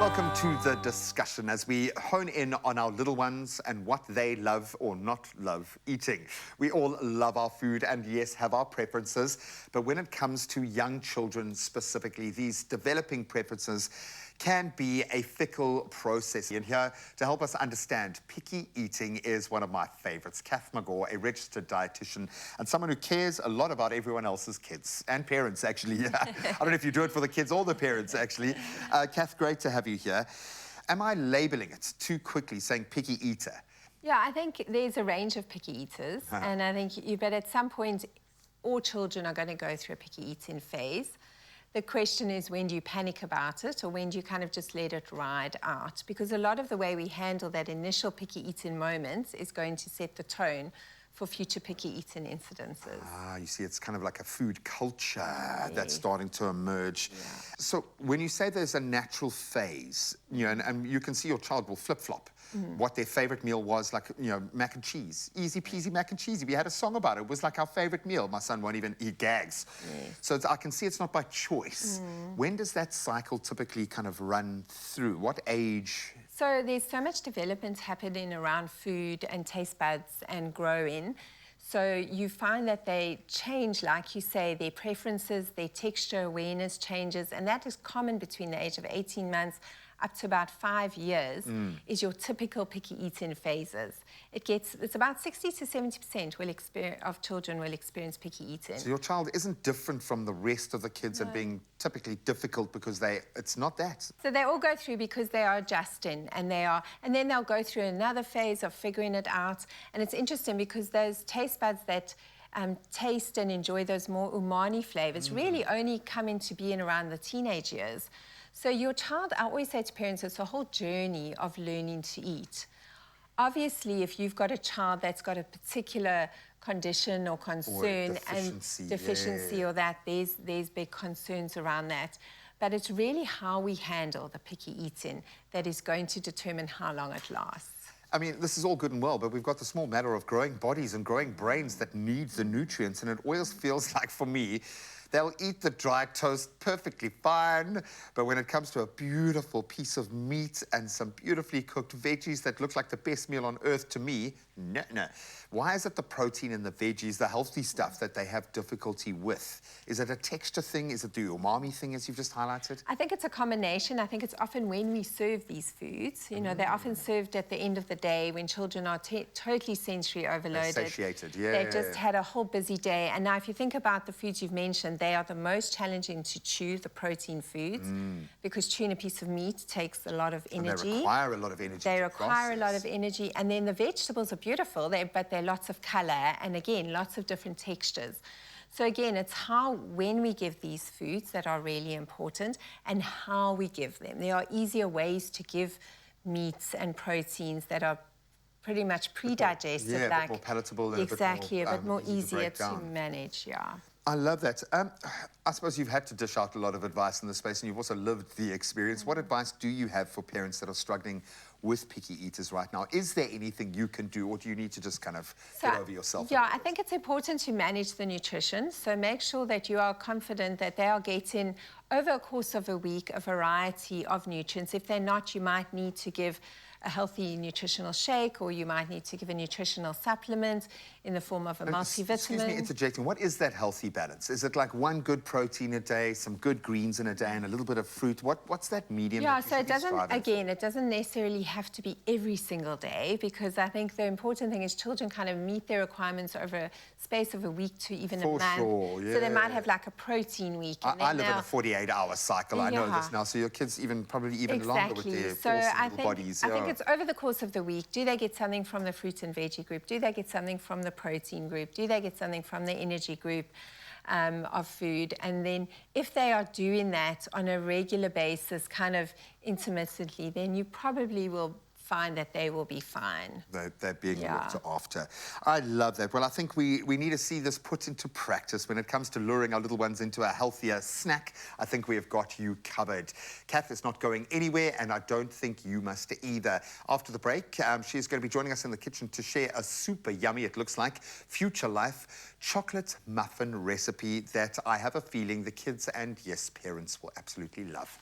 Welcome to the discussion as we hone in on our little ones and what they love or not love eating. We all love our food and, yes, have our preferences, but when it comes to young children specifically, these developing preferences can be a fickle process. And here to help us understand picky eating is one of my favorites, Kath McGaw, a registered dietitian and someone who cares a lot about everyone else's kids and parents, actually. I don't know if you do it for the kids or the parents, actually. Kath, great to have you here. Am I labeling it too quickly, saying picky eater? Yeah, I think there's a range of picky eaters, and I think but at some point, all children are going to go through a picky eating phase. The question is, when do you panic about it, or when do you kind of just let it ride out? Because a lot of the way we handle that initial picky eating moment is going to set the tone for future picky eating incidences. Ah, you see, it's kind of like a food culture that's starting to emerge. Yeah. So when you say there's a natural phase, you know, and you can see your child will flip-flop what their favorite meal was, like, you know, mac and cheese. Easy peasy mac and cheese. We had a song about it. It was like our favorite meal. My son won't even, he gags. So I can see it's not by choice. When does that cycle typically kind of run through? What age? So there's so much development happening around food and taste buds and growing. So you find that they change, like you say, their preferences, their texture awareness changes, and that is common between the age of 18 months up to about 5 years is your typical picky eating phases. It's about 60 to 70% of children will experience picky eating. So your child isn't different from the rest of the kids and being typically difficult because it's not that. So they all go through because they are adjusting, and then they'll go through another phase of figuring it out. And it's interesting because those taste buds that taste and enjoy those more umami flavors really only come into being around the teenage years. So your child, I always say to parents, it's a whole journey of learning to eat. Obviously, if you've got a child that's got a particular condition or concern and deficiency or that, there's big concerns around that. But it's really how we handle the picky eating that is going to determine how long it lasts. I mean, this is all good and well, but we've got the small matter of growing bodies and growing brains that need the nutrients, and it always feels like, for me, they'll eat the dry toast perfectly fine, but when it comes to a beautiful piece of meat and some beautifully cooked veggies that look like the best meal on earth to me, no. Why is it the protein in the veggies, the healthy stuff, that they have difficulty with? Is it a texture thing? Is it the umami thing, as you've just highlighted? I think it's a combination. I think it's often when we serve these foods, you know, they're often served at the end of the day when children are totally sensory overloaded. They're satiated, They've just had a whole busy day. And now if you think about the foods you've mentioned, they are the most challenging to chew, the protein foods, because chewing a piece of meat takes a lot of energy. And they require a lot of energy. They require a lot of energy. And then the vegetables are beautiful, but they're lots of color and, again, lots of different textures. So, again, it's when we give these foods that are really important and how we give them. There are easier ways to give meats and proteins that are pretty much pre-digested. Yeah, like, a bit more palatable and exactly, a bit more easier to manage, I love that. I suppose you've had to dish out a lot of advice in this space, and you've also lived the experience. What advice do you have for parents that are struggling with picky eaters right now? Is there anything you can do, or do you need to just kind of get over yourself? Yeah, I think it's important to manage the nutrition. So make sure that you are confident that they are getting, over a course of a week, a variety of nutrients. If they're not, you might need to give a healthy nutritional shake, or you might need to give a nutritional supplement in the form of a multivitamin. Excuse me interjecting, what is that healthy balance? Is it like one good protein a day, some good greens in a day, and a little bit of fruit? What's that medium? Yeah, so it doesn't necessarily have to be every single day, because I think the important thing is children kind of meet their requirements over a space of a week to even a month. For sure, yeah. So they might have like a protein week. And I live in a 48-hour cycle, I know this now, so your kids probably even longer with their little bodies. I think it's over the course of the week. Do they get something from the fruit and veggie group? Do they get something from the protein group? Do they get something from the energy group of food? And then if they are doing that on a regular basis, kind of intermittently, then you probably will find that they will be fine. They're being Yeah. looked after. I love that. Well, I think we need to see this put into practice when it comes to luring our little ones into a healthier snack. I think we have got you covered. Kath is not going anywhere, and I don't think you must either. After the break, she's going to be joining us in the kitchen to share a super yummy, it looks like, Future Life chocolate muffin recipe that I have a feeling the kids and, yes, parents will absolutely love.